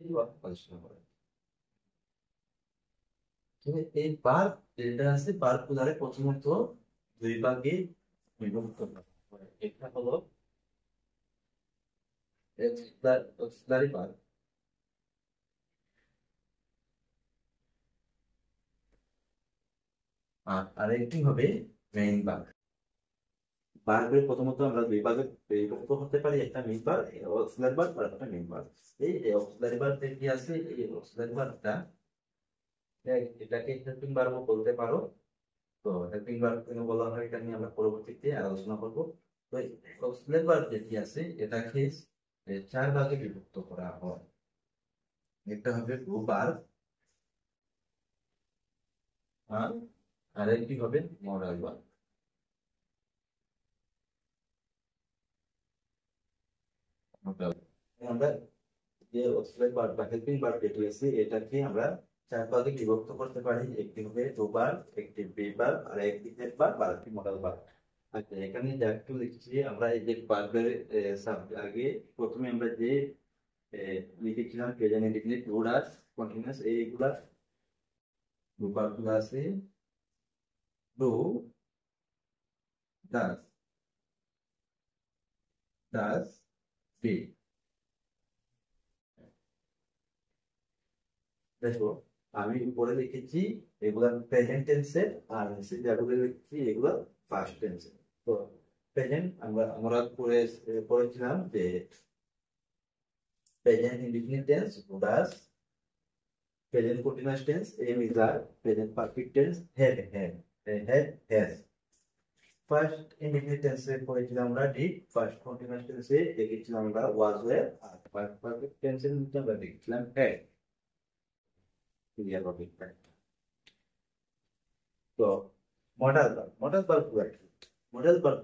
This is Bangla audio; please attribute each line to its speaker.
Speaker 1: প্রদর্শন করে। তবে এই বাল্ব যেটা আছে বাল্ব গুলারে প্রথমত দুই ভাগে বিভক্ত করা হয়। এটা হলো অক্সিলারি বাল্ব, আর আরেকটি হবে মেইন বাল্ব। বাল্বের প্রথমত আমরা দুই ভাগে বিভক্ত হতে পারি, একটা মেইন বাল্ব, অক্সিলারি বাল্ব, আর একটা মেইন বাল্ব। এই অক্সিলারি বাল্ব কি আছে, এই অক্সিলারি বাল্বটা এটাকে হেল্পিং বাল্ব বলতে পারো। তো হেল্পিং বাল্ব কেন বলা হয় এটা নিয়ে আমরা পরবর্তীতে আলোচনা করব। তো অক্সিলারি বাল্ব যেটি আছে এটাকে চার ভাগে বিভক্ত করা হয়। একটা হবে ব্লু বাল্ব, আর আরেকটি হবে মডার্ন বাল্ব। আমরা যে অক্সিলারি বাল্ব বা হেল্পিং বাল্ব যেটি আছে এটাকে আমরা চার ভাগে বিভক্ত করতে পারি। একটি হবে ব্লু বাল্ব, একটি বি বাল্ব, আর একটি হেড বাল্ব, আর একটি মডার্ন বাল্ব। আচ্ছা, এখানে যা একটু লিখছি আমরা এই যে বাল্বের আগে প্রথমে আমরা যে লিখেছিলাম প্রেজেন্ট ইনডিফিনিট রুডার কন্টিনিউয়াস এইগুলা বাল্বগুলো আছে ব্লু ডাস ডাস বি। দেখো, আমি উপরে লিখেছি এগুলা প্রেজেন্ট টেন্সের, আর নিচে যেগুলো লিখেছি এগুলো পাস্ট টেন্সের। তো প্রেজেন্ট আমরা আমরা পড়েছিলাম যে present indefinite tense does, present continuous tense am is are, present perfect tense had has. First indefinite টেন্সে পড়েছিলাম আমরা ডিড, ফার্স্ট কন্টিনিউয়াস টেন্সে দেখেছিলাম আমরা ওয়াজ ওয়্যার, আর পারফেক্ট টেন্সের মধ্যে আমরা দেখেছিলাম হ্যাড। ক্লিয়ার হবে? তো model bulb, model bulb model bulb